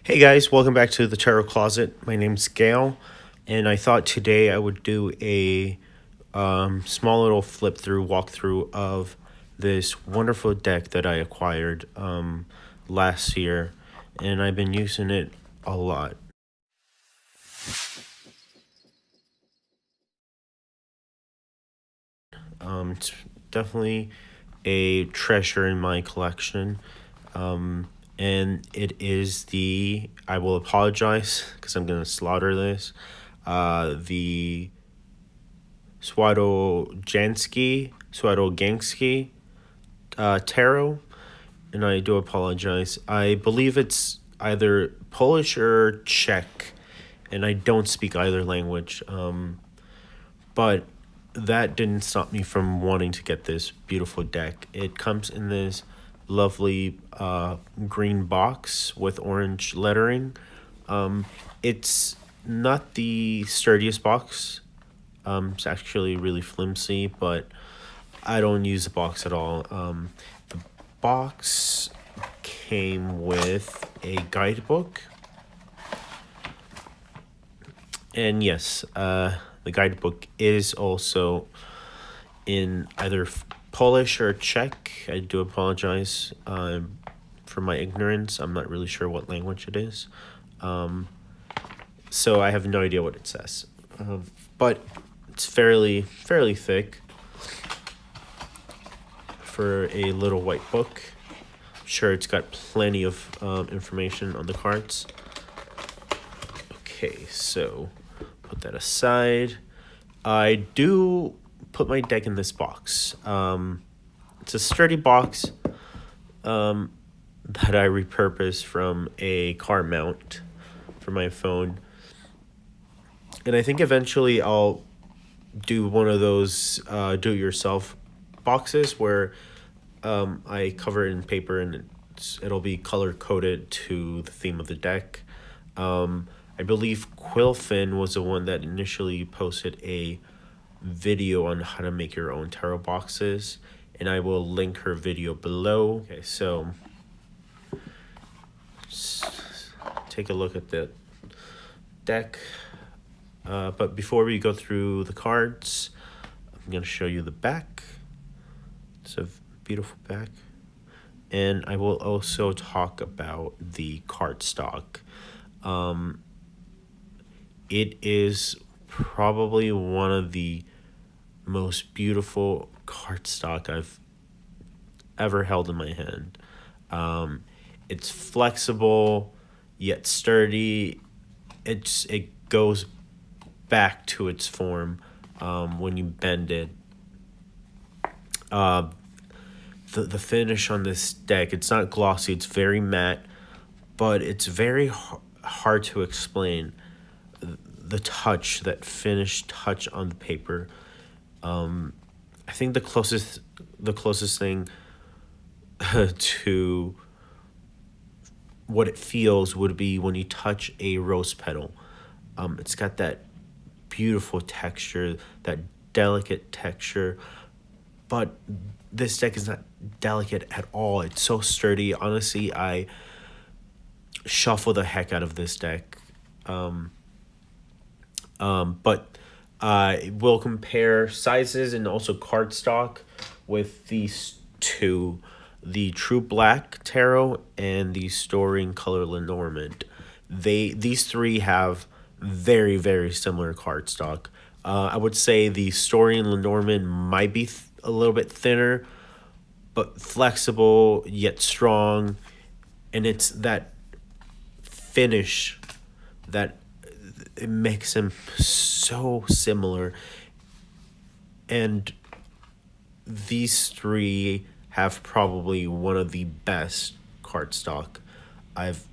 Hey guys, welcome back to the Tarot Closet. My name's Gail, and I thought today I would do a small little flip through walkthrough of this wonderful deck that I acquired last year, and I've been using it a lot. It's definitely a treasure in my collection. And it is I will apologize because I'm going to slaughter this, the Svatojansky tarot, and I do apologize. I believe it's either Polish or Czech, and I don't speak either language. But that didn't stop me from wanting to get this beautiful deck. It comes in this lovely green box with orange lettering. It's not the sturdiest box. It's actually really flimsy, but I don't use the box at all. The box came with a guidebook. And yes, the guidebook is also in either Polish or Czech. I do apologize for my ignorance. I'm not really sure what language it is. So I have no idea what it says. But it's fairly thick for a little white book. I'm sure it's got plenty of information on the cards. Okay, so put that aside. I do put my deck in this box. It's a sturdy box that I repurposed from a car mount for my phone. And I think eventually I'll do one of those do-it-yourself boxes where I cover it in paper and it'll be color-coded to the theme of the deck. I believe Cuilfaen was the one that initially posted a video on how to make your own tarot boxes, and I will link her video below. Okay, so let's take a look at the deck. But before we go through the cards, I'm going to show you the back. It's a beautiful back. And I will also talk about the cardstock. It is probably one of the most beautiful cardstock I've ever held in my hand. It's flexible yet sturdy. It goes back to its form when you bend it. The finish on this deck, it's not glossy, it's very matte, but it's very hard to explain. The touch, that finished touch on the paper. I think the closest thing to what it feels would be when you touch a rose petal. It's got that beautiful texture, that delicate texture, but this deck is not delicate at all. It's so sturdy. Honestly, I shuffle the heck out of this deck. But I will compare sizes and also cardstock with these two, the True Black Tarot and the Storing Color Lenormand. These three have very similar cardstock. I would say the Storing Lenormand might be a little bit thinner, but flexible yet strong, and it's that finish that it makes them so similar. And these three have probably one of the best cardstock I've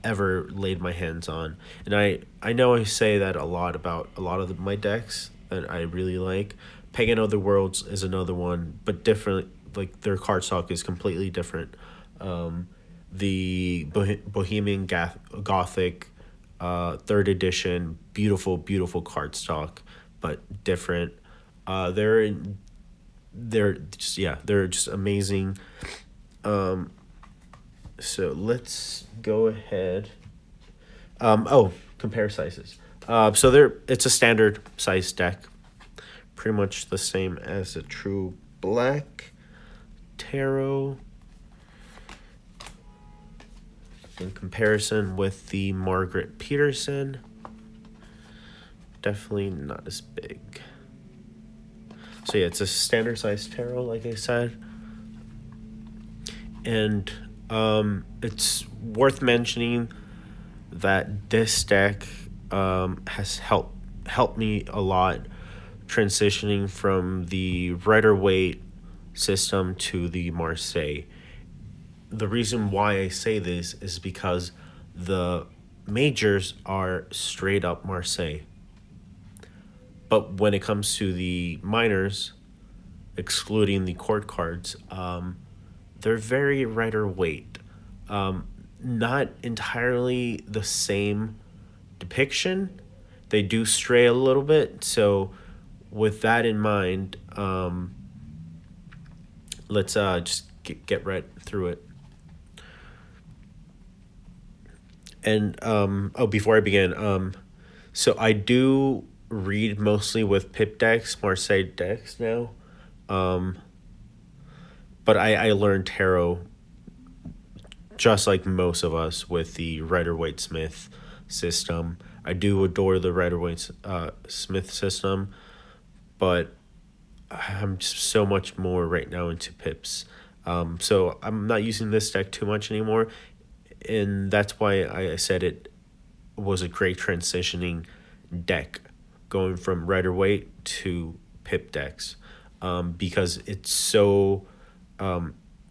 ever laid my hands on. And I know I say that a lot about a lot of my decks that I really like. Pagan Other Worlds is another one, but different. Like, their cardstock is completely different. The Bohemian Gothic third edition, beautiful cardstock, but different. They're just amazing. So let's go ahead Oh, compare sizes. So it's a standard size deck, pretty much the same as a true black tarot. In comparison with the Margaret Peterson, definitely not as big. So yeah, it's a standard size tarot, like I said. And it's worth mentioning that this deck has helped me a lot transitioning from the Rider Waite system to the Marseille. The reason why I say this is because the majors are straight up Marseille. But when it comes to the minors, excluding the court cards, they're very Rider Waite. Not entirely the same depiction. They do stray a little bit. So, with that in mind, let's just get right through it. And before I begin, so I do read mostly with Pip decks, Marseille decks now. But I learned tarot just like most of us with the Rider Waite Smith system. I do adore the Rider Waite Smith system, but I'm just so much more right now into Pips. So I'm not using this deck too much anymore, and that's why I said it was a great transitioning deck, going from Rider Waite to Pip decks, because it's so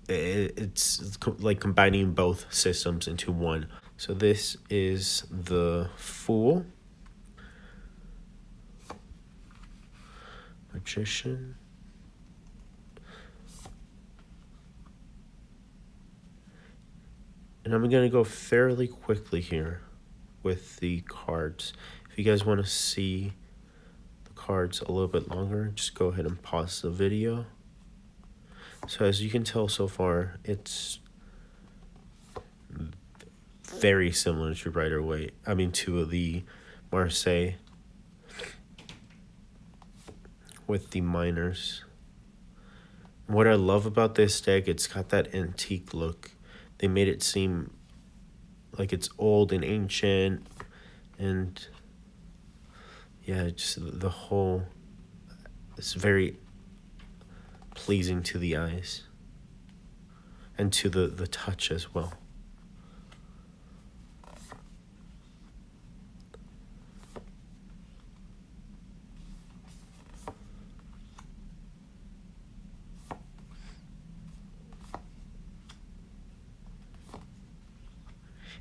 it's like combining both systems into one. So this is the Fool, Magician, and I'm going to go fairly quickly here with the cards. If you guys want to see the cards a little bit longer, just go ahead and pause the video. So as you can tell so far, it's very similar to Rider Waite. I mean, to the Marseille with the minors. What I love about this deck, it's got that antique look. They made it seem like it's old and ancient, and yeah, just the whole, it's very pleasing to the eyes and to the touch as well.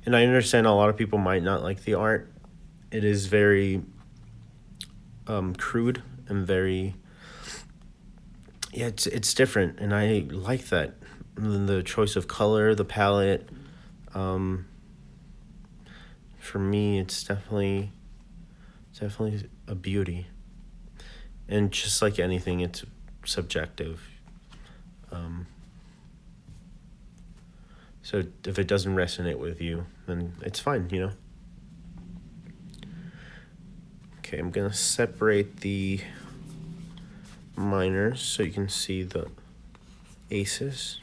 And I understand a lot of people might not like the art. It is very crude and very, yeah, it's different, and I like that. And the choice of color, the palette, for me, it's definitely a beauty. And just like anything, it's subjective. So if it doesn't resonate with you, then it's fine, you know? Okay, I'm going to separate the minors so you can see the aces.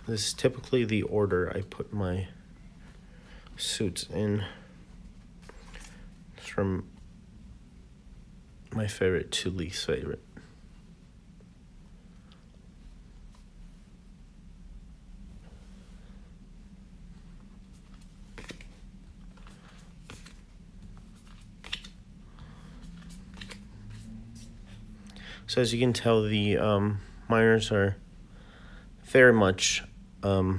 This is typically the order I put my suits in, from my favorite to least favorite. So as you can tell, the minors are very much RWS.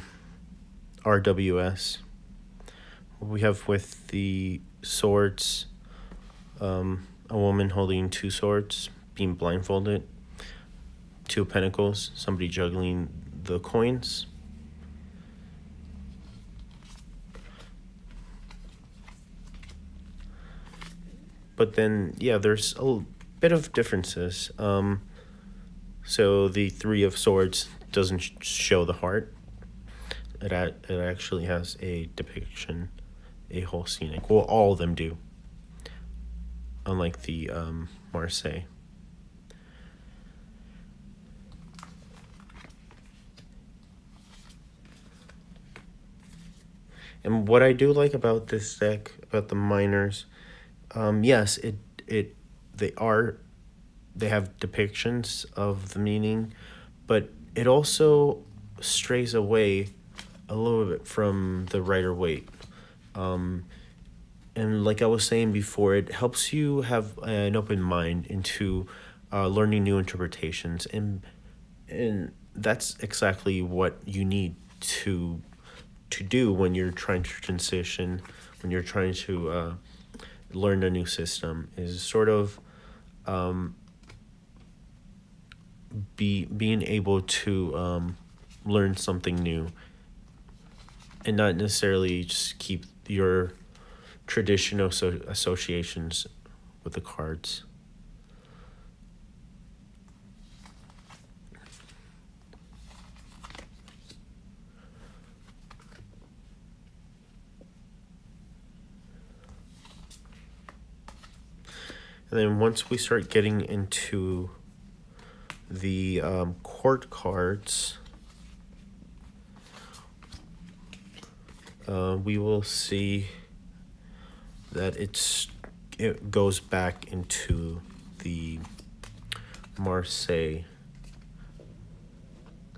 We have with the swords, a woman holding two swords, being blindfolded, two of pentacles, somebody juggling the coins. But then, yeah, there's bit of differences. So the Three of Swords doesn't show the heart. It actually has a depiction, a whole scenic. Well, all of them do. Unlike the Marseille. And what I do like about this deck, about the minors, yes, they are, they have depictions of the meaning, but it also strays away a little bit from the Rider Waite. And like I was saying before, it helps you have an open mind into learning new interpretations, and that's exactly what you need to do when you're trying to transition, when you're trying to learn a new system, is sort of being able to learn something new, and not necessarily just keep your traditional associations with the cards. And then once we start getting into the court cards, we will see that it goes back into the Marseille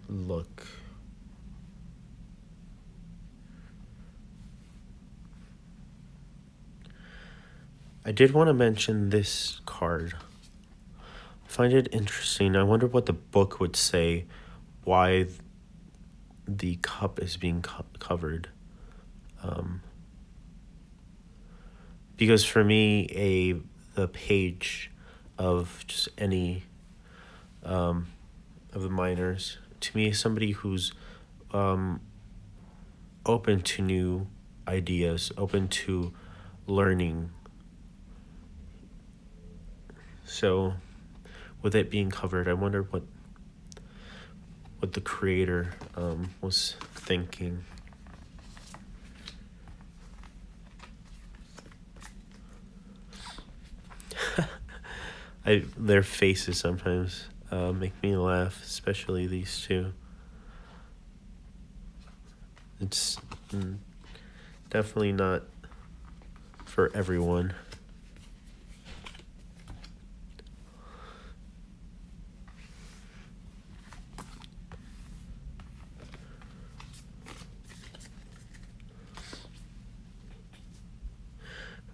look. I did want to mention this card. I find it interesting. I wonder what the book would say why the cup is being covered. Because for me, the page of just any of the minors, to me, is somebody who's open to new ideas, open to learning. So with it being covered, I wonder what the creator was thinking. Their faces sometimes make me laugh, especially these two. It's definitely not for everyone.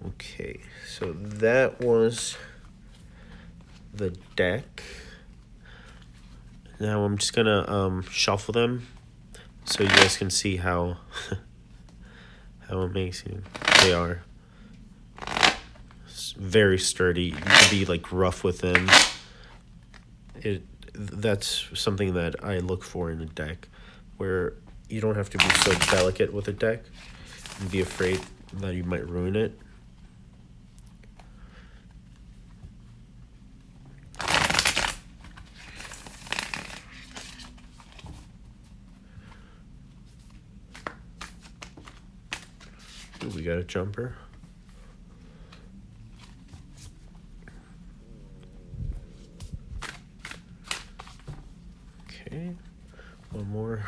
Okay, so that was the deck. Now I'm just gonna shuffle them so you guys can see how how amazing they are. It's very sturdy. You can be like rough with them. That's something that I look for in a deck, where you don't have to be so delicate with a deck and be afraid that you might ruin it. Ooh, we got a jumper. Okay, one more.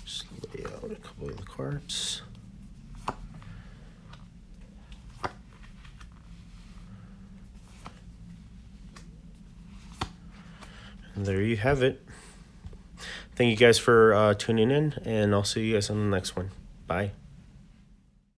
Just lay out a couple of the cards. And there you have it. Thank you guys for tuning in, and I'll see you guys on the next one. Bye.